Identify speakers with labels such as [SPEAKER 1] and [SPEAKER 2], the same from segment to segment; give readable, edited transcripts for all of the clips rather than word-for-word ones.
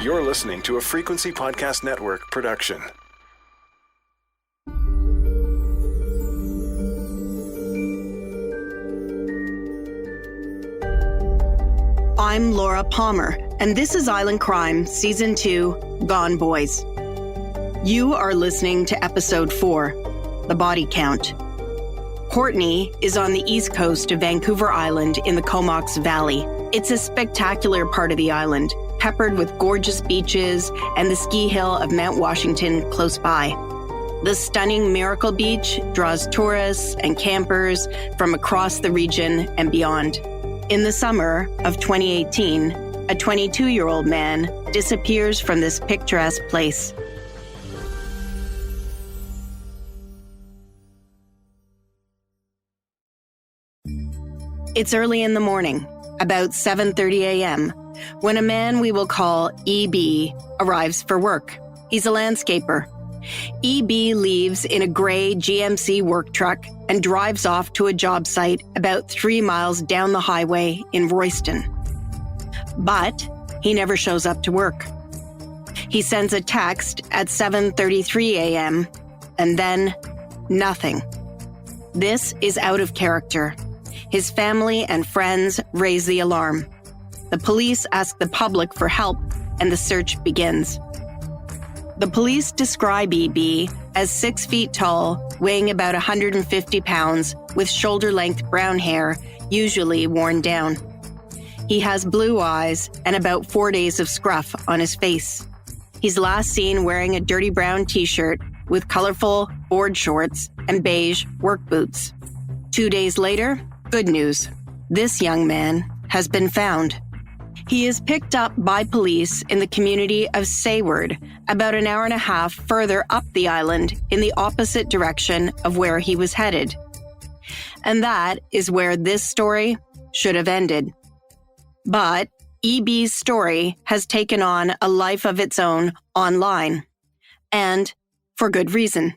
[SPEAKER 1] You're listening to a Frequency Podcast Network production.
[SPEAKER 2] I'm Laura Palmer, and this is Island Crime, Season 2, Gone Boys. You are listening to Episode 4, The Body Count. Courtney is on the east coast of Vancouver Island in the Comox Valley. It's a spectacular part of the island, peppered with gorgeous beaches and the ski hill of Mount Washington close by. The stunning Miracle Beach draws tourists and campers from across the region and beyond. In the summer of 2018, a 22-year-old man disappears from this picturesque place. It's early in the morning, about 7:30 a.m., when a man we will call EB arrives for work. He's a landscaper. EB leaves in a gray GMC work truck and drives off to a job site about 3 miles down the highway in Royston. But he never shows up to work. He sends a text at 7:33 a.m. and then nothing. This is out of character. His family and friends raise the alarm. The police ask the public for help and the search begins. The police describe EB as 6 feet tall, weighing about 150 pounds, with shoulder-length brown hair, usually worn down. He has blue eyes and about 4 days of scruff on his face. He's last seen wearing a dirty brown t-shirt with colorful board shorts and beige work boots. 2 days later, good news. This young man has been found. He is picked up by police in the community of Sayward, about an hour and a half further up the island in the opposite direction of where he was headed. And that is where this story should have ended. But EB's story has taken on a life of its own online, and for good reason.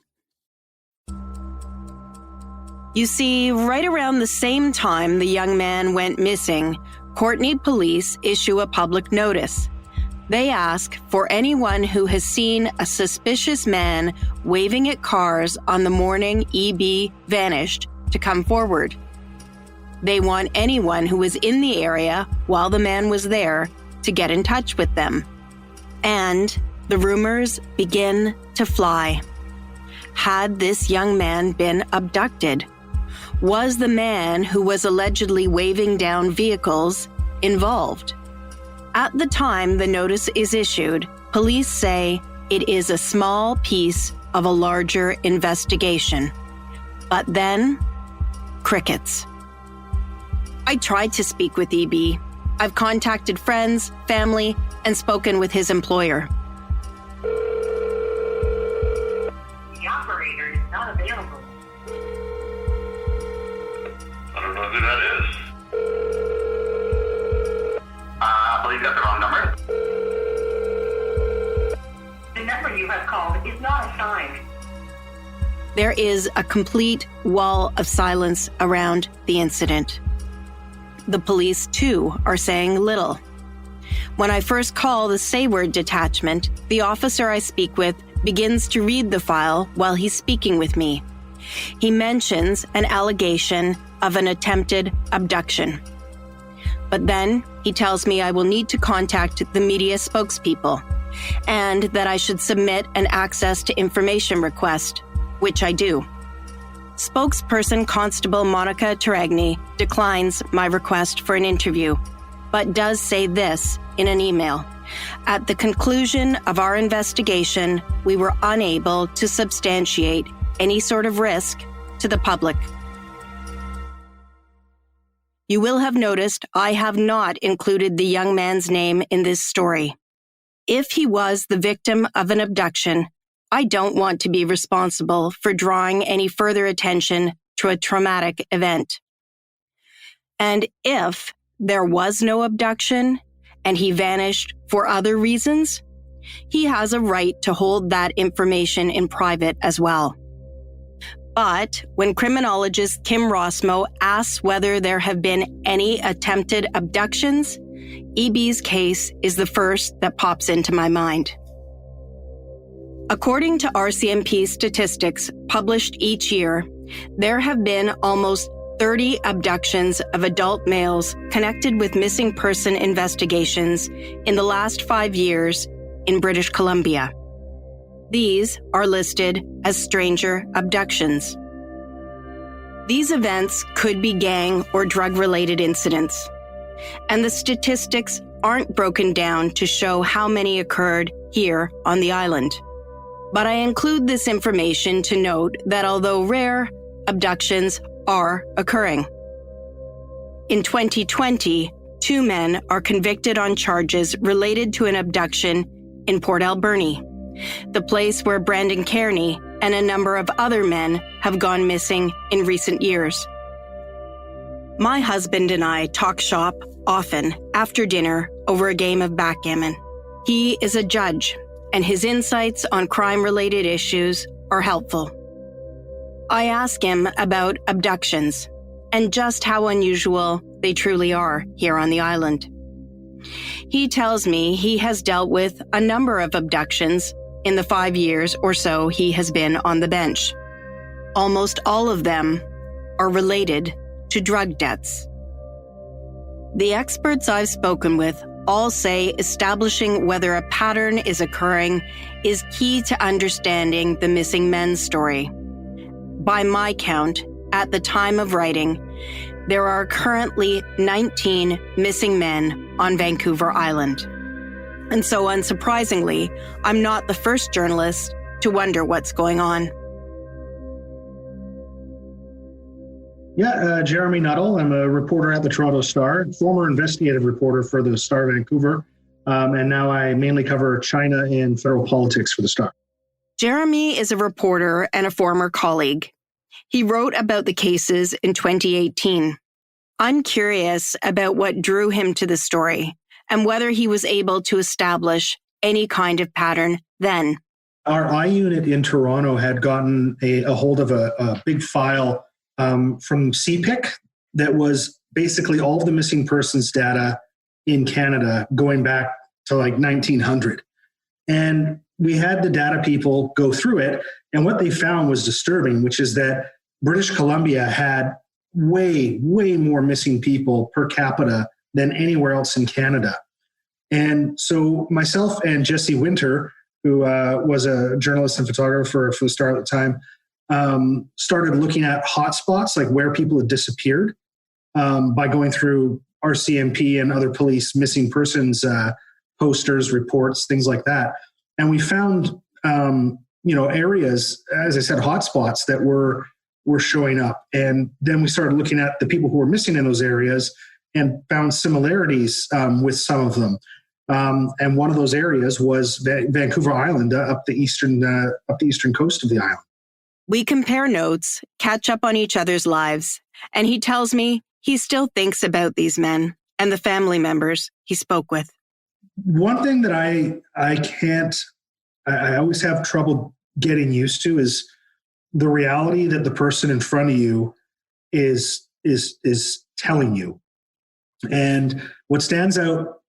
[SPEAKER 2] You see, right around the same time the young man went missing, Courtney police issue a public notice. They ask for anyone who has seen a suspicious man waving at cars on the morning EB vanished to come forward. They want anyone who was in the area while the man was there to get in touch with them. And the rumors begin to fly. Had this young man been abducted? Was the man who was allegedly waving down vehicles involved? At the time the notice is issued, police say it is a small piece of a larger investigation. But then, crickets. I tried to speak with EB. I've contacted friends, family, and spoken with his employer.
[SPEAKER 3] The operator is not available.
[SPEAKER 4] I don't know who that is. I believe you got the wrong number.
[SPEAKER 3] The number you have called is not assigned.
[SPEAKER 2] There is a complete wall of silence around the incident. The police, too, are saying little. When I first call the Sayward detachment, the officer I speak with begins to read the file while he's speaking with me. He mentions an allegation of an attempted abduction. But then he tells me I will need to contact the media spokespeople and that I should submit an access to information request, which I do. Spokesperson Constable Monica Taragni declines my request for an interview, but does say this in an email. At the conclusion of our investigation, we were unable to substantiate any sort of risk to the public. You will have noticed I have not included the young man's name in this story. If he was the victim of an abduction, I don't want to be responsible for drawing any further attention to a traumatic event. And if there was no abduction and he vanished for other reasons, he has a right to hold that information in private as well. But when criminologist Kim Rossmo asks whether there have been any attempted abductions, EB's case is the first that pops into my mind. According to RCMP statistics published each year, there have been almost 30 abductions of adult males connected with missing person investigations in the last 5 years in British Columbia. These are listed as stranger abductions. These events could be gang or drug-related incidents, and the statistics aren't broken down to show how many occurred here on the island. But I include this information to note that although rare, abductions are occurring. In 2020, 2 men are convicted on charges related to an abduction in Port Alberni, the place where Brandon Kearney and a number of other men have gone missing in recent years. My husband and I talk shop often after dinner over a game of backgammon. He is a judge, and his insights on crime-related issues are helpful. I ask him about abductions and just how unusual they truly are here on the island. He tells me he has dealt with a number of abductions in the 5 years or so he has been on the bench. Almost all of them are related to drug deaths. The experts I've spoken with all say establishing whether a pattern is occurring is key to understanding the missing men's story. By my count, at the time of writing, there are currently 19 missing men on Vancouver Island. And so unsurprisingly, I'm not the first journalist to wonder what's going on.
[SPEAKER 5] Yeah, Jeremy Nuttall. I'm a reporter at the Toronto Star, former investigative reporter for the Star Vancouver, and now I mainly cover China and federal politics for the Star.
[SPEAKER 2] Jeremy is a reporter and a former colleague. He wrote about the cases in 2018. I'm curious about what drew him to the story and whether he was able to establish any kind of pattern then.
[SPEAKER 5] Our I unit in Toronto had gotten a hold of a big file from CPIC that was basically all of the missing persons data in Canada going back to like 1900. And we had the data people go through it, and what they found was disturbing, which is that British Columbia had way more missing people per capita than anywhere else in Canada. And so myself and Jesse Winter, who was a journalist and photographer for the Star at the time, started looking at hotspots, like where people had disappeared, by going through RCMP and other police missing persons posters, reports, things like that. And we found, areas, as I said, hotspots that were showing up. And then we started looking at the people who were missing in those areas and found similarities with some of them. And one of those areas was Vancouver Island, up the eastern coast of the island.
[SPEAKER 2] We compare notes, catch up on each other's lives, and he tells me he still thinks about these men and the family members he spoke with.
[SPEAKER 5] One thing that I always have trouble getting used to is the reality that the person in front of you is telling you. And what stands out,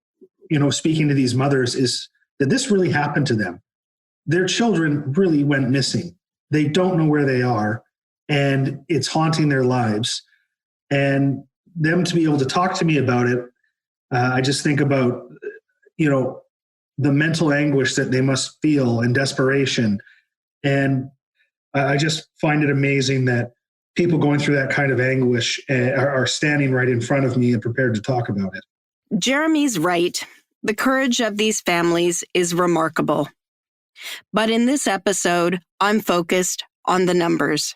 [SPEAKER 5] speaking to these mothers, is that this really happened to them. Their children really went missing. They don't know where they are, and it's haunting their lives. And them to be able to talk to me about it, I just think about, the mental anguish that they must feel and desperation. And I just find it amazing that people going through that kind of anguish are standing right in front of me and prepared to talk about it.
[SPEAKER 2] Jeremy's right. The courage of these families is remarkable. But in this episode, I'm focused on the numbers.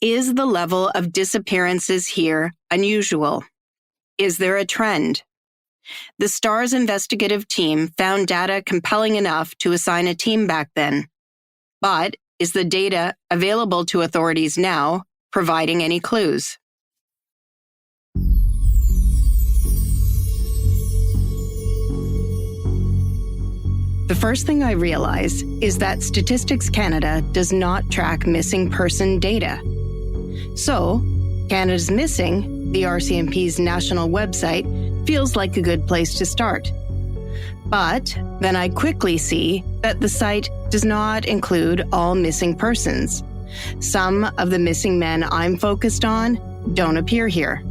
[SPEAKER 2] Is the level of disappearances here unusual? Is there a trend? The Star's investigative team found data compelling enough to assign a team back then. But is the data available to authorities now providing any clues? The first thing I realize is that Statistics Canada does not track missing person data. So, Canada's Missing, the RCMP's national website, feels like a good place to start. But then I quickly see that the site does not include all missing persons. Some of the missing men I'm focused on don't appear here.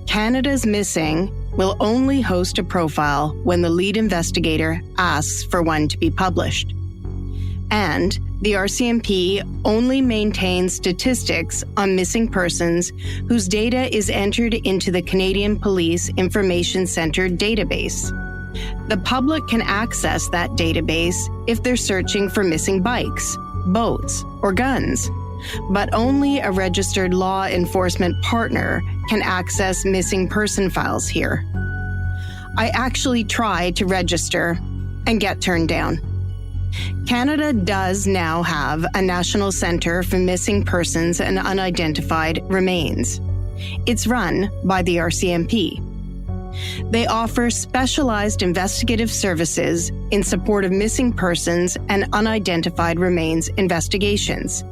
[SPEAKER 2] Canada's Missing will only host a profile when the lead investigator asks for one to be published. And the RCMP only maintains statistics on missing persons whose data is entered into the Canadian Police Information Centre database. The public can access that database if they're searching for missing bikes, boats, or guns, but only a registered law enforcement partner can access missing person files here. I actually tried to register and get turned down. Canada does now have a National Centre for Missing Persons and Unidentified Remains. It's run by the RCMP. They offer specialized investigative services in support of missing persons and unidentified remains investigations.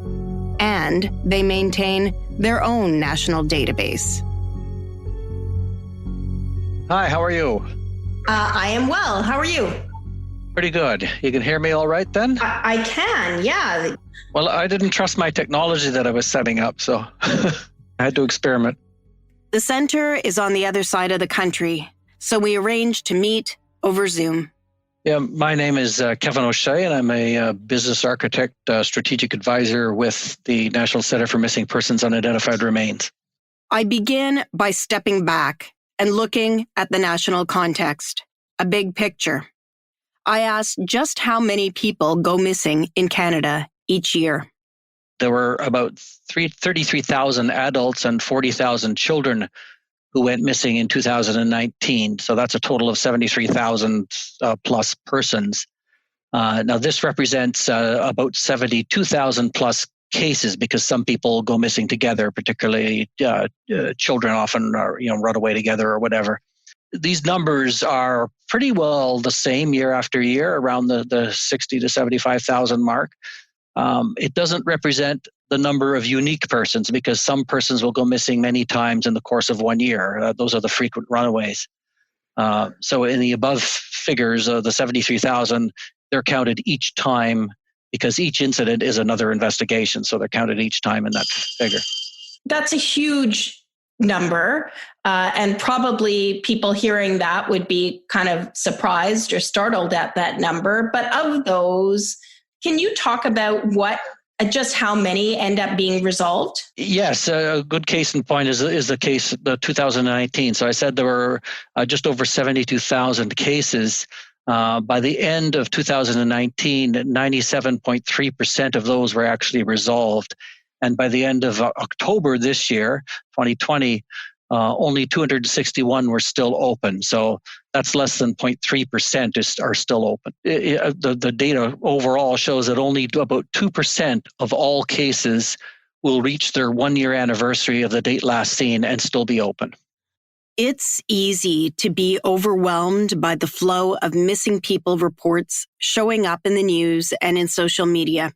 [SPEAKER 2] And they maintain their own national database.
[SPEAKER 6] Hi, how are you?
[SPEAKER 7] I am well. How are you?
[SPEAKER 6] Pretty good. You can hear me all right then?
[SPEAKER 7] I can, yeah.
[SPEAKER 6] Well, I didn't trust my technology that I was setting up, so I had to experiment.
[SPEAKER 2] The center is on the other side of the country, so we arranged to meet over Zoom.
[SPEAKER 6] Yeah, my name is Kevin O'Shea, and I'm a business architect, strategic advisor with the National Centre for Missing Persons Unidentified Remains.
[SPEAKER 2] I begin by stepping back and looking at the national context, a big picture. I asked just how many people go missing in Canada each year.
[SPEAKER 6] There were about 33,000 adults and 40,000 children who went missing in 2019. So that's a total of 73,000 plus persons. Now, this represents about 72,000 plus cases because some people go missing together, particularly children often run away together or whatever. These numbers are pretty well the same year after year, around the 60 to 75,000 mark. It doesn't represent the number of unique persons because some persons will go missing many times in the course of 1 year. Those are the frequent runaways. So in the above figures, the 73,000, they're counted each time because each incident is another investigation. So they're counted each time in that figure.
[SPEAKER 7] That's a huge number. And probably people hearing that would be kind of surprised or startled at that number. But of those, can you talk about just how many end up being resolved?
[SPEAKER 6] Yes, a good case in point is the case the 2019. So I said there were just over 72,000 cases. By the end of 2019, 97.3% of those were actually resolved. And by the end of October this year, 2020, only 261 were still open. So that's less than 0.3% are still open. The data overall shows that only about 2% of all cases will reach their 1-year anniversary of the date last seen and still be open.
[SPEAKER 2] It's easy to be overwhelmed by the flow of missing people reports showing up in the news and in social media.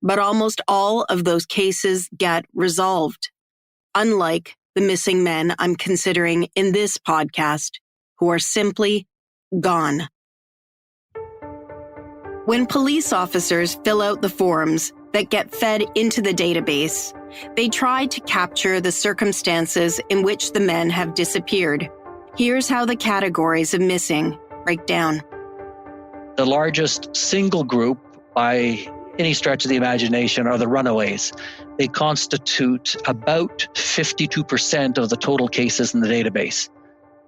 [SPEAKER 2] But almost all of those cases get resolved, unlike the missing men I'm considering in this podcast, who are simply gone. When police officers fill out the forms that get fed into the database, they try to capture the circumstances in which the men have disappeared. Here's how the categories of missing break down.
[SPEAKER 6] The largest single group by any stretch of the imagination are the runaways. They constitute about 52% of the total cases in the database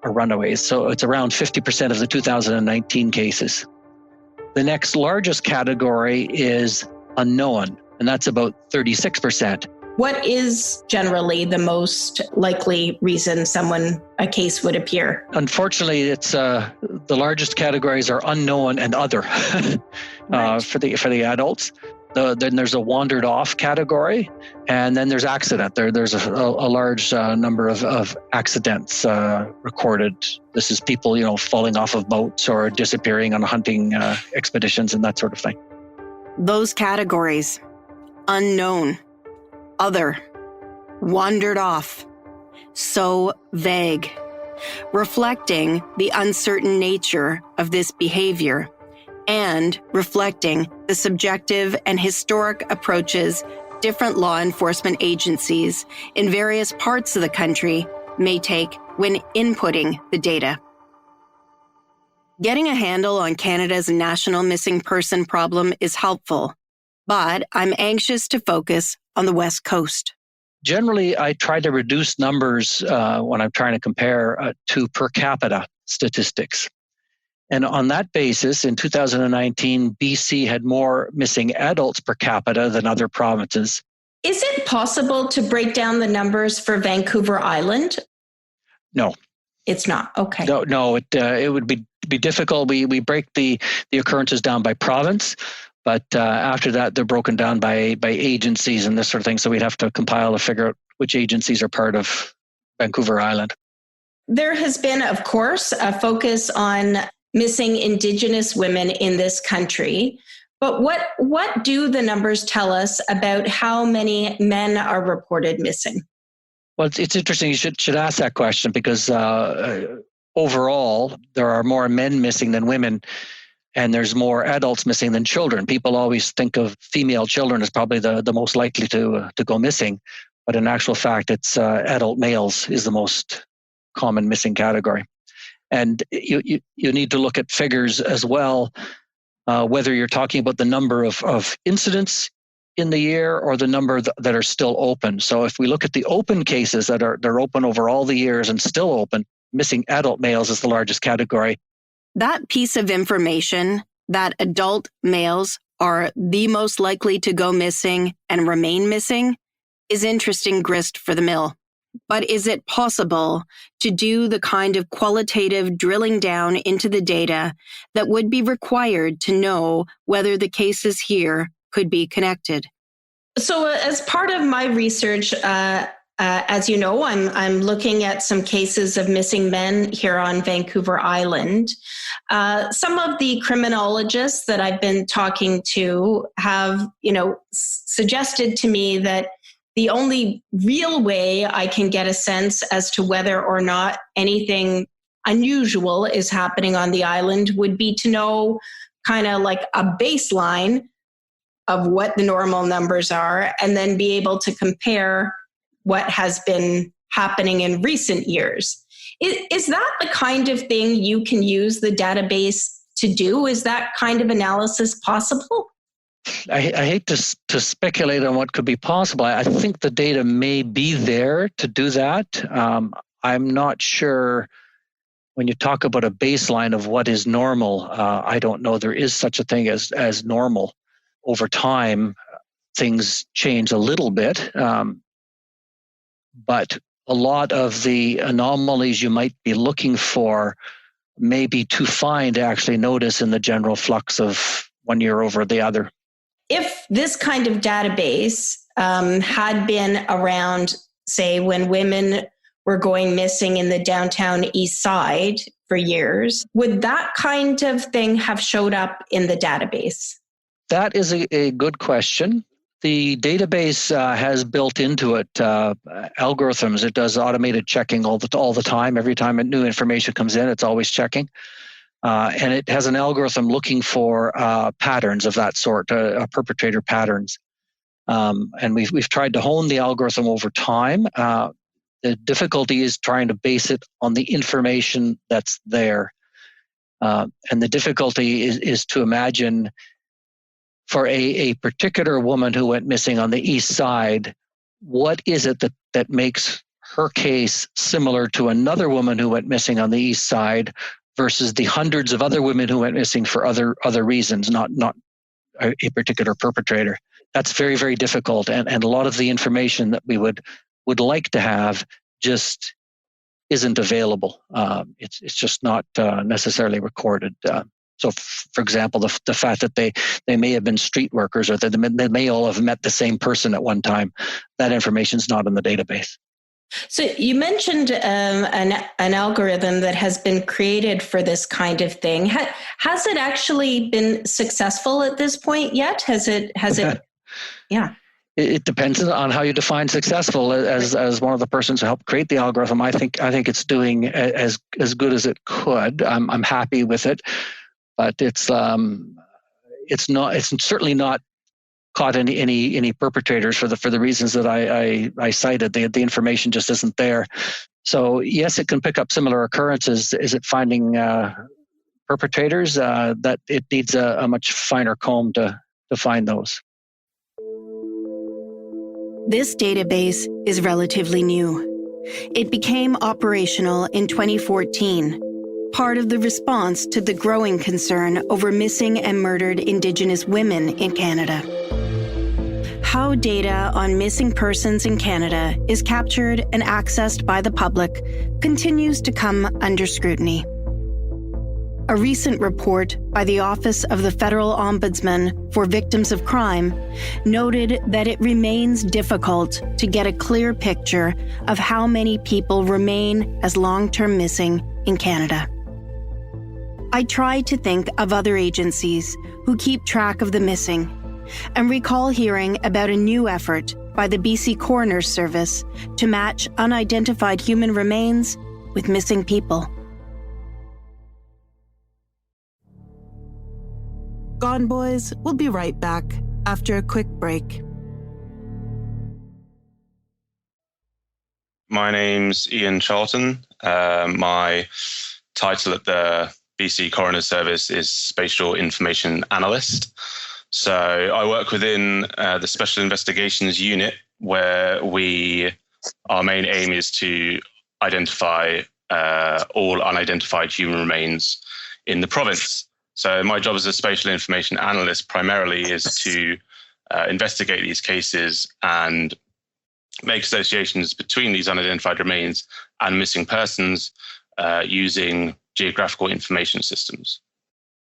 [SPEAKER 6] are runaways. So it's around 50% of the 2019 cases. The next largest category is unknown, and that's about 36%.
[SPEAKER 7] What is generally the most likely reason a case would appear?
[SPEAKER 6] Unfortunately, it's the largest categories are unknown and other
[SPEAKER 7] Right.
[SPEAKER 6] for the adults. Then there's a wandered off category, and then there's accident. There's a large number of accidents recorded. This is people falling off of boats or disappearing on hunting expeditions and that sort of thing.
[SPEAKER 2] Those categories: unknown, other, wandered off. So vague. reflecting the uncertain nature of this behavior and reflecting the subjective and historic approaches different law enforcement agencies in various parts of the country may take when inputting the data. Getting a handle on Canada's national missing person problem is helpful, but I'm anxious to focus on the West Coast.
[SPEAKER 6] Generally, I try to reduce numbers when I'm trying to compare to per capita statistics. And on that basis, in 2019, BC had more missing adults per capita than other provinces.
[SPEAKER 7] Is it possible to break down the numbers for Vancouver Island?
[SPEAKER 6] No.
[SPEAKER 7] It's not. Okay.
[SPEAKER 6] No, it would be difficult. We break the occurrences down by province, but after that, they're broken down by agencies and this sort of thing. So we'd have to compile to figure out which agencies are part of Vancouver Island.
[SPEAKER 7] There has been, of course, a focus on missing Indigenous women in this country. But what do the numbers tell us about how many men are reported missing?
[SPEAKER 6] Well, it's interesting. You should ask that question because overall, there are more men missing than women, and there's more adults missing than children. People always think of female children as probably the most likely to go missing, but in actual fact, it's adult males is the most common missing category. And you need to look at figures as well, whether you're talking about the number of incidents in the year or the number that are still open. So if we look at the open cases they're open over all the years and still open, missing adult males is the largest category.
[SPEAKER 2] That piece of information, that adult males are the most likely to go missing and remain missing, is interesting grist for the mill. But is it possible to do the kind of qualitative drilling down into the data that would be required to know whether the cases here could be connected?
[SPEAKER 7] So as part of my research, as you know, I'm looking at some cases of missing men here on Vancouver Island. Some of the criminologists that I've been talking to have, suggested to me that the only real way I can get a sense as to whether or not anything unusual is happening on the island would be to know kind of like a baseline of what the normal numbers are and then be able to compare what has been happening in recent years. Is that the kind of thing you can use the database to do? Is that kind of analysis possible?
[SPEAKER 6] I hate to speculate on what could be possible. I think the data may be there to do that. I'm not sure when you talk about a baseline of what is normal. I don't know there is such a thing as normal. Over time, things change a little bit, but a lot of the anomalies you might be looking for may be too fine to actually notice in the general flux of one year over the other.
[SPEAKER 7] If this kind of database had been around, say, when women were going missing in the downtown east side for years, would that kind of thing have showed up in the database?
[SPEAKER 6] That is a good question. The database has built into it algorithms. It does automated checking all the time. Every time new information comes in, it's always checking. And it has an algorithm looking for patterns of that sort, perpetrator patterns. And we've tried to hone the algorithm over time. The difficulty is trying to base it on the information that's there. And the difficulty is to imagine for a particular woman who went missing on the east side, what is it that makes her case similar to another woman who went missing on the east side versus the hundreds of other women who went missing for other reasons, not a particular perpetrator. That's very, very difficult. And a lot of the information that we would like to have just isn't available. It's just not necessarily recorded. So, for example, the fact that they may have been street workers or that they may all have met the same person at one time, that information is not in the database.
[SPEAKER 7] So you mentioned an algorithm that has been created for this kind of thing. Has it actually been successful at this point yet? Has it? Yeah.
[SPEAKER 6] It depends on how you define successful. As one of the persons who helped create the algorithm, I think it's doing as good as it could. I'm happy with it, but it's certainly not caught any perpetrators for the reasons that I cited. The information just isn't there. So yes, it can pick up similar occurrences. Is it finding perpetrators? That it needs a much finer comb to find those.
[SPEAKER 2] This database is relatively new. It became operational in 2014, part of the response to the growing concern over missing and murdered Indigenous women in Canada. How data on missing persons in Canada is captured and accessed by the public continues to come under scrutiny. A recent report by the Office of the Federal Ombudsman for Victims of Crime noted that it remains difficult to get a clear picture of how many people remain as long-term missing in Canada. I tried to think of other agencies who keep track of the missing and recall hearing about a new effort by the BC Coroners Service to match unidentified human remains with missing people.
[SPEAKER 8] Gone Boys will be right back after a quick break.
[SPEAKER 9] My name's Ian Charlton. My title at the BC Coroner Service is Spatial Information Analyst. So I work within the Special Investigations Unit, where our main aim is to identify all unidentified human remains in the province. So my job as a spatial information analyst primarily is to investigate these cases and make associations between these unidentified remains and missing persons using geographical information systems.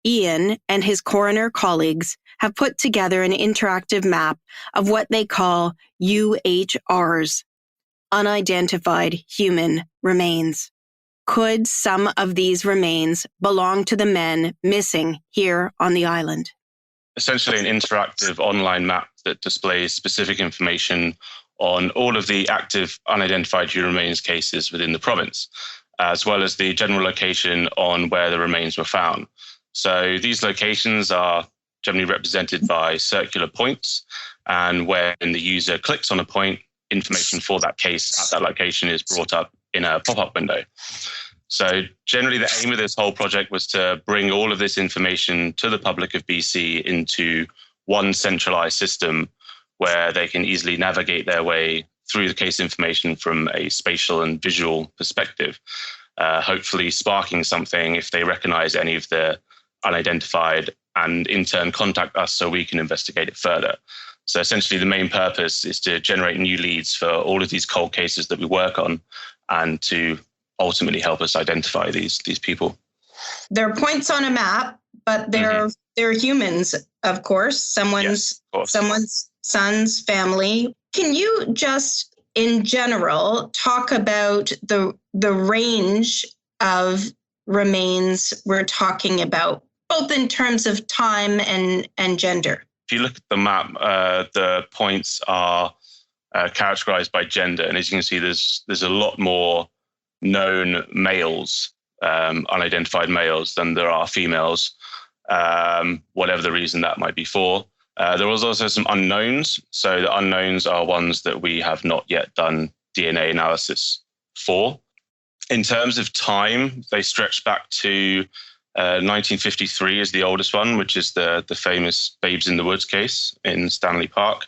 [SPEAKER 2] Ian and his coroner colleagues have put together an interactive map of what they call UHRs, unidentified human remains. Could some of these remains belong to the men missing here on the island?
[SPEAKER 9] Essentially an interactive online map that displays specific information on all of the active unidentified human remains cases within the province, as well as the general location on where the remains were found. So these locations are generally represented by circular points, and when the user clicks on a point, information for that case at that location is brought up in a pop-up window. So generally the aim of this whole project was to bring all of this information to the public of BC into one centralized system where they can easily navigate their way through the case information from a spatial and visual perspective, hopefully sparking something if they recognize any of the unidentified and in turn contact us so we can investigate it further. So essentially the main purpose is to generate new leads for all of these cold cases that we work on and to ultimately help us identify these people.
[SPEAKER 7] They're points on a map, but they're humans, of course. Someone's son's family. Can you just, in general, talk about the range of remains we're talking about, both in terms of time and gender?
[SPEAKER 9] If you look at the map, the points are characterized by gender, and as you can see, there's a lot more known males, unidentified males, than there are females, whatever the reason that might be for. There was also some unknowns. So the unknowns are ones that we have not yet done DNA analysis for. In terms of time, they stretch back to 1953 is the oldest one, which is the famous Babes in the Woods case in Stanley Park,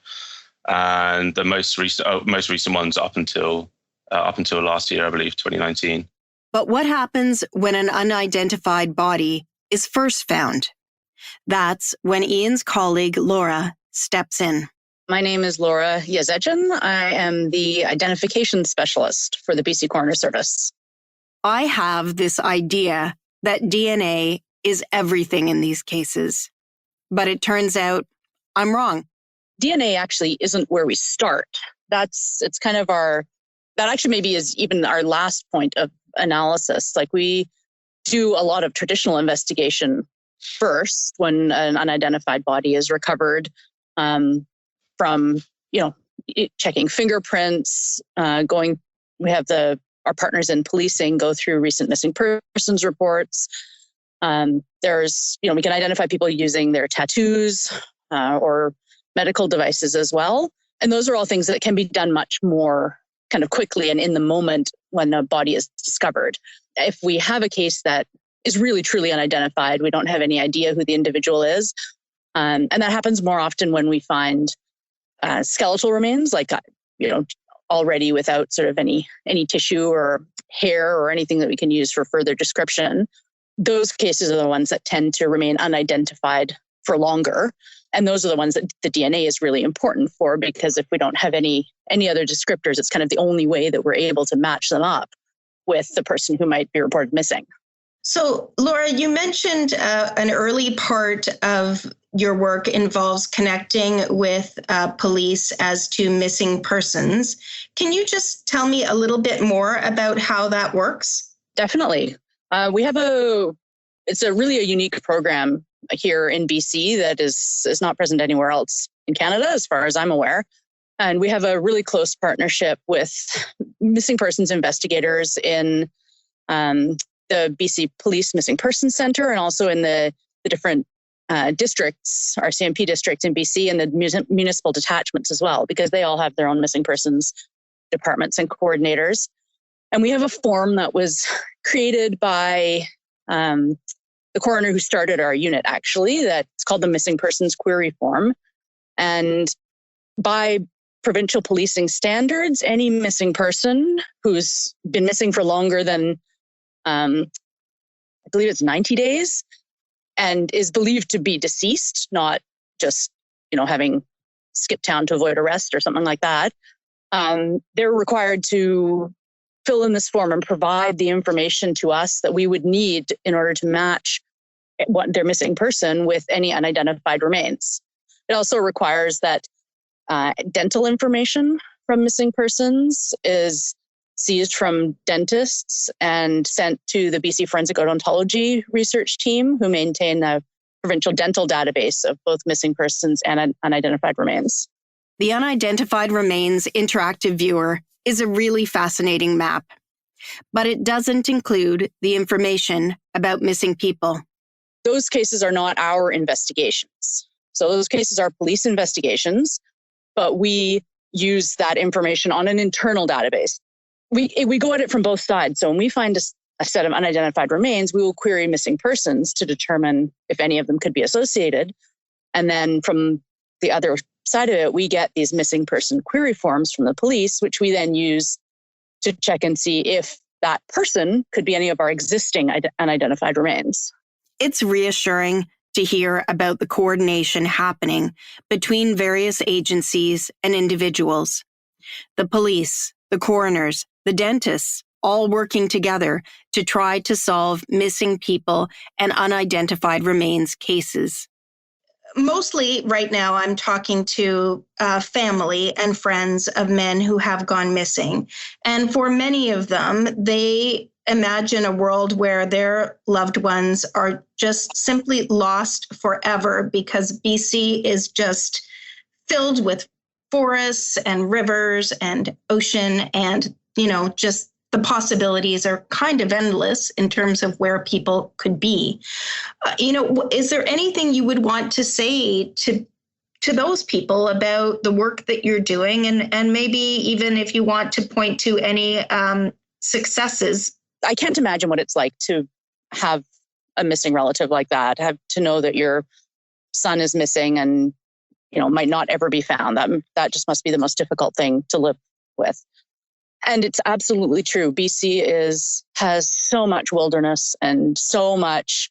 [SPEAKER 9] and the most recent ones up until last year, I believe, 2019.
[SPEAKER 2] But what happens when an unidentified body is first found? That's when Ian's colleague Laura steps in.
[SPEAKER 10] My name is Laura Yazechin. I am the identification specialist for the BC Coroner Service.
[SPEAKER 2] I have this idea that DNA is everything in these cases, but it turns out I'm wrong.
[SPEAKER 10] DNA actually isn't where we start. It's kind of that actually maybe is even our last point of analysis. Like, we do a lot of traditional investigation first when an unidentified body is recovered from checking fingerprints, we have our partners in policing go through recent missing persons reports. We can identify people using their tattoos or medical devices as well. And those are all things that can be done much more kind of quickly and in the moment when a body is discovered. If we have a case that is really truly unidentified, we don't have any idea who the individual is. And that happens more often when we find skeletal remains, already without sort of any tissue or hair or anything that we can use for further description. Those cases are the ones that tend to remain unidentified for longer. And those are the ones that the DNA is really important for, because if we don't have any other descriptors, it's kind of the only way that we're able to match them up with the person who might be reported missing.
[SPEAKER 7] So, Laura, you mentioned an early part of your work involves connecting with police as to missing persons. Can you just tell me a little bit more about how that works?
[SPEAKER 10] Definitely. We have it's really a unique program here in BC that is not present anywhere else in Canada, as far as I'm aware. And we have a really close partnership with missing persons investigators in the BC Police Missing Persons Center, and also in the different districts, RCMP districts in BC, and the municipal detachments as well, because they all have their own missing persons departments and coordinators. And we have a form that was created by the coroner who started our unit, actually, that's called the Missing Persons Query Form. And by provincial policing standards, any missing person who's been missing for longer than, I believe it's 90 days, and is believed to be deceased, not just, having skipped town to avoid arrest or something like that, they're required to fill in this form and provide the information to us that we would need in order to match their missing person with any unidentified remains. It also requires that dental information from missing persons is seized from dentists and sent to the BC Forensic Odontology Research Team, who maintain a provincial dental database of both missing persons and unidentified remains.
[SPEAKER 2] The Unidentified Remains Interactive Viewer is a really fascinating map, but it doesn't include the information about missing people.
[SPEAKER 10] Those cases are not our investigations. So those cases are police investigations, but we use that information on an internal database. We go at it from both sides. So when we find a set of unidentified remains, we will query missing persons to determine if any of them could be associated. And then from the other side of it, we get these missing person query forms from the police, which we then use to check and see if that person could be any of our existing unidentified remains.
[SPEAKER 2] It's reassuring to hear about the coordination happening between various agencies and individuals. The police, the coroners, the dentists, all working together to try to solve missing people and unidentified remains cases.
[SPEAKER 7] Mostly right now, I'm talking to family and friends of men who have gone missing. And for many of them, they imagine a world where their loved ones are just simply lost forever, because BC is just filled with forests and rivers and ocean, and, just the possibilities are kind of endless in terms of where people could be. Is there anything you would want to say to those people about the work that you're doing, and maybe even if you want to point to any successes?
[SPEAKER 10] I can't imagine what it's like to have a missing relative like that, have to know that your son is missing and, might not ever be found. That just must be the most difficult thing to live with. And it's absolutely true. BC has so much wilderness and so much,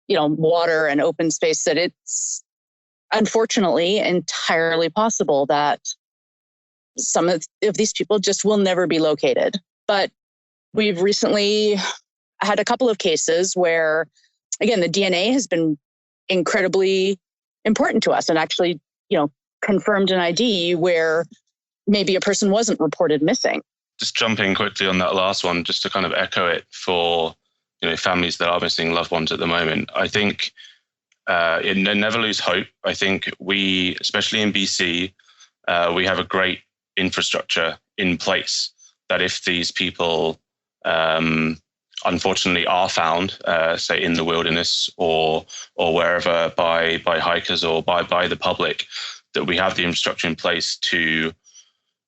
[SPEAKER 10] water and open space that it's unfortunately entirely possible that some of these people just will never be located. But we've recently had a couple of cases where, again, the DNA has been incredibly important to us, and actually, confirmed an ID where maybe a person wasn't reported missing.
[SPEAKER 9] Just jumping quickly on that last one, just to kind of echo it for families that are missing loved ones at the moment. I think never lose hope. I think we, especially in BC, we have a great infrastructure in place that if these people unfortunately are found, say in the wilderness or wherever by hikers or by the public, that we have the infrastructure in place to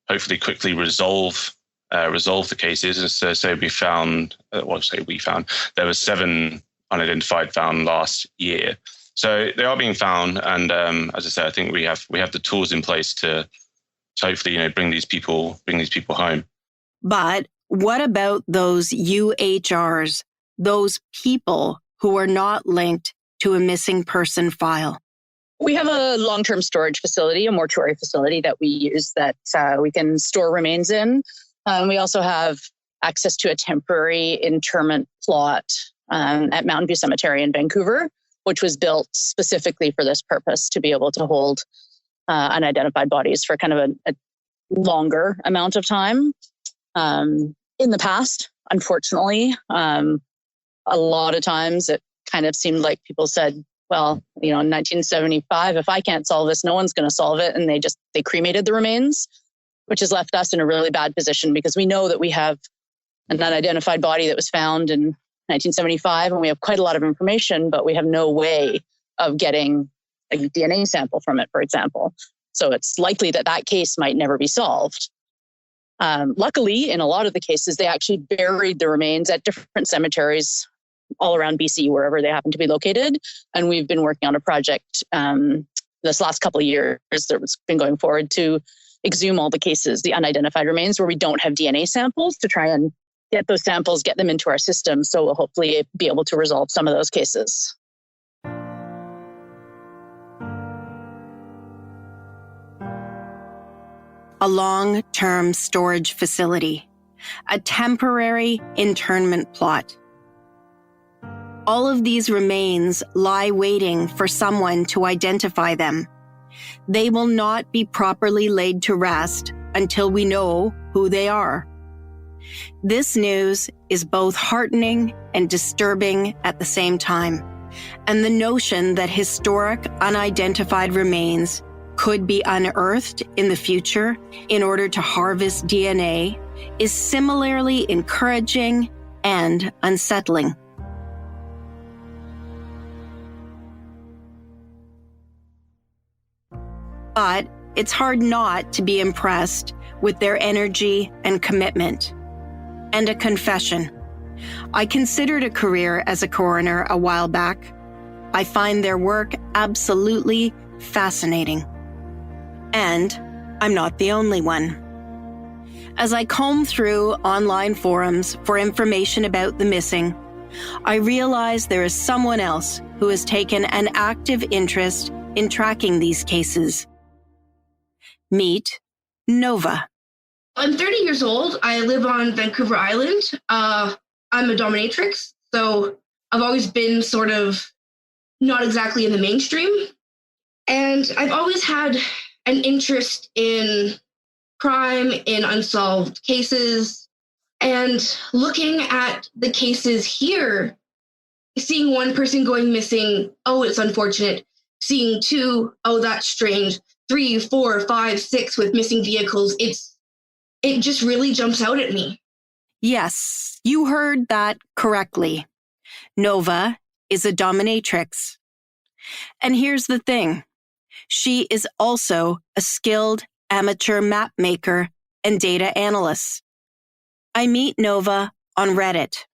[SPEAKER 9] hopefully quickly resolve the cases. And so we found, there were 7 unidentified found last year. So they are being found, and as I said, I think we have the tools in place to hopefully bring these people home.
[SPEAKER 2] But what about those UHRs, those people who are not linked to a missing person file?
[SPEAKER 10] We have a long-term storage facility, a mortuary facility that we use that we can store remains in. We also have access to a temporary interment plot at Mountain View Cemetery in Vancouver, which was built specifically for this purpose, to be able to hold unidentified bodies for kind of a longer amount of time. In the past, unfortunately, a lot of times it kind of seemed like people said, well, in 1975, if I can't solve this, no one's going to solve it. And they cremated the remains, which has left us in a really bad position, because we know that we have an unidentified body that was found in 1975, and we have quite a lot of information, but we have no way of getting a DNA sample from it, for example. So it's likely that case might never be solved. Luckily, in a lot of the cases, they actually buried the remains at different cemeteries all around BC, wherever they happen to be located. And we've been working on a project this last couple of years that's been going forward to exhume all the cases, the unidentified remains where we don't have DNA samples, to try and get those samples, get them into our system. So we'll hopefully be able to resolve some of those cases.
[SPEAKER 2] A long-term storage facility, a temporary internment plot. All of these remains lie waiting for someone to identify them. They will not be properly laid to rest until we know who they are. This news is both heartening and disturbing at the same time, and the notion that historic unidentified remains could be unearthed in the future in order to harvest DNA is similarly encouraging and unsettling. But it's hard not to be impressed with their energy and commitment. And a confession. I considered a career as a coroner a while back. I find their work absolutely fascinating. And I'm not the only one. As I comb through online forums for information about the missing, I realize there is someone else who has taken an active interest in tracking these cases. Meet Nova.
[SPEAKER 11] I'm 30 years old. I live on Vancouver Island. I'm a dominatrix, so I've always been sort of not exactly in the mainstream. And I've always had an interest in crime, in unsolved cases, and looking at the cases here, seeing one person going missing, oh, it's unfortunate. Seeing 2, oh, that's strange. 3, 4, 5, 6 with missing vehicles. It just really jumps out at me.
[SPEAKER 2] Yes, you heard that correctly. Nova is a dominatrix. And here's the thing. She is also a skilled amateur map maker and data analyst. I meet Nova on Reddit.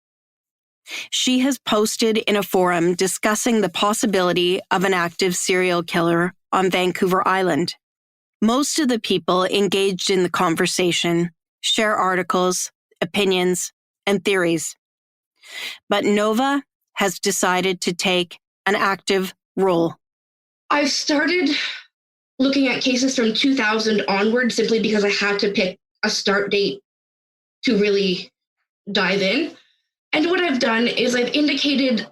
[SPEAKER 2] She has posted in a forum discussing the possibility of an active serial killer on Vancouver Island. Most of the people engaged in the conversation share articles, opinions, and theories. But Nova has decided to take an active role.
[SPEAKER 11] I've started looking at cases from 2000 onward simply because I had to pick a start date to really dive in. And what I've done is I've indicated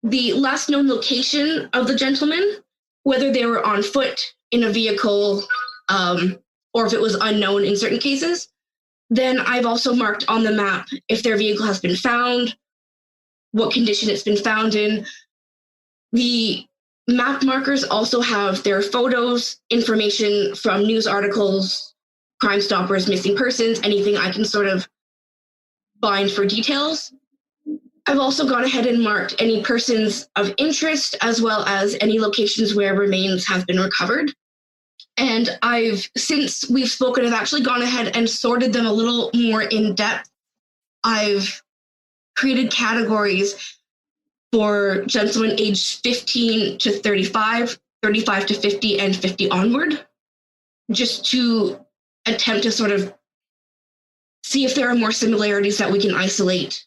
[SPEAKER 11] the last known location of the gentleman, whether they were on foot, in a vehicle, or if it was unknown in certain cases. Then I've also marked on the map if their vehicle has been found, what condition it's been found in. The map markers also have their photos, information from news articles, Crime Stoppers, missing persons, anything I can sort of find for details. I've also gone ahead and marked any persons of interest as well as any locations where remains have been recovered. And since we've spoken, I've actually gone ahead and sorted them a little more in depth. I've created categories for gentlemen aged 15 to 35, 35 to 50, and 50 onward, just to attempt to sort of see if there are more similarities that we can isolate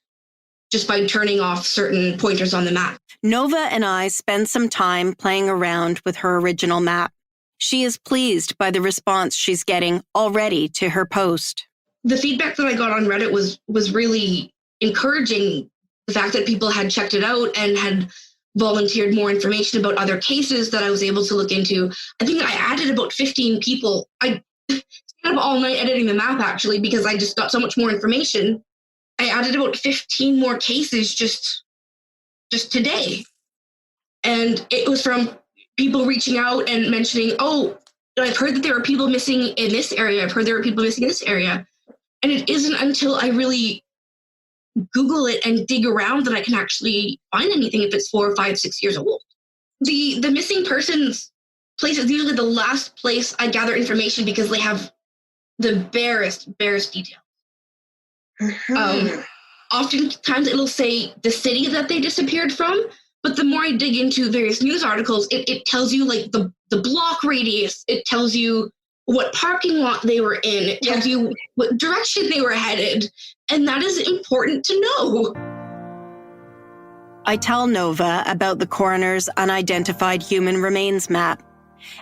[SPEAKER 11] just by turning off certain pointers on the map.
[SPEAKER 2] Nova and I spent some time playing around with her original map. She is pleased by the response she's getting already to her post.
[SPEAKER 11] The feedback that I got on Reddit was really encouraging. The fact that people had checked it out and had volunteered more information about other cases that I was able to look into. I think I added about 15 people. I stayed up all night editing the map, actually, because I just got so much more information. I added about 15 more cases just today. And it was from people reaching out and mentioning, oh, I've heard that there are people missing in this area. I've heard there are people missing in this area. And it isn't until I really Google it and dig around that I can actually find anything if it's 4 or 5, 6 years old. The missing persons place is usually the last place I gather information because they have the barest details. Oftentimes it'll say the city that they disappeared from, but the more I dig into various news articles, it tells you like the block radius. It tells you what parking lot they were in. It tells you what direction they were headed. And that is important to know.
[SPEAKER 2] I tell Nova about the coroner's unidentified human remains map,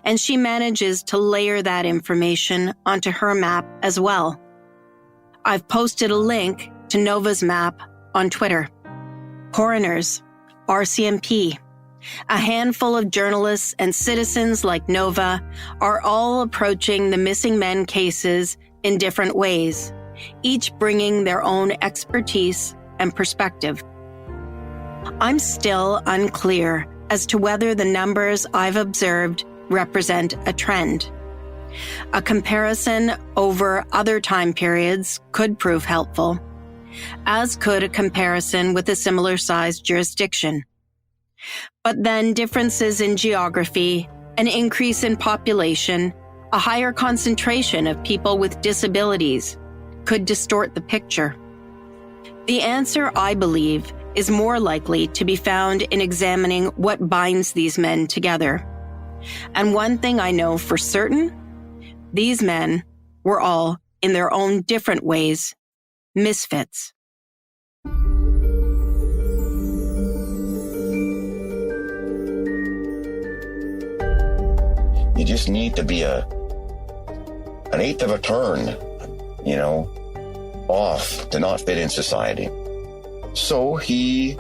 [SPEAKER 2] and she manages to layer that information onto her map as well. I've posted a link to Nova's map on Twitter. Coroners, RCMP, a handful of journalists and citizens like Nova are all approaching the missing men cases in different ways, each bringing their own expertise and perspective. I'm still unclear as to whether the numbers I've observed represent a trend. A comparison over other time periods could prove helpful, as could a comparison with a similar-sized jurisdiction. But then differences in geography, an increase in population, a higher concentration of people with disabilities could distort the picture. The answer, I believe, is more likely to be found in examining what binds these men together. And one thing I know for certain, these men were all, in their own different ways, misfits.
[SPEAKER 12] You just need to be an eighth of a turn, off to not fit in society. So he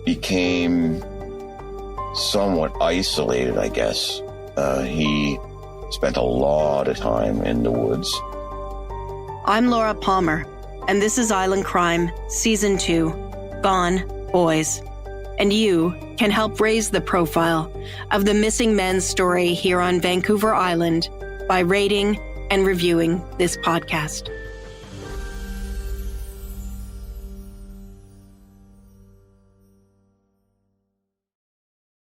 [SPEAKER 12] became somewhat isolated, I guess. He spent a lot of time in the woods.
[SPEAKER 2] I'm Laura Palmer, and this is Island Crime, Season 2, Gone Boys. And you can help raise the profile of the missing men's story here on Vancouver Island by rating and reviewing this podcast.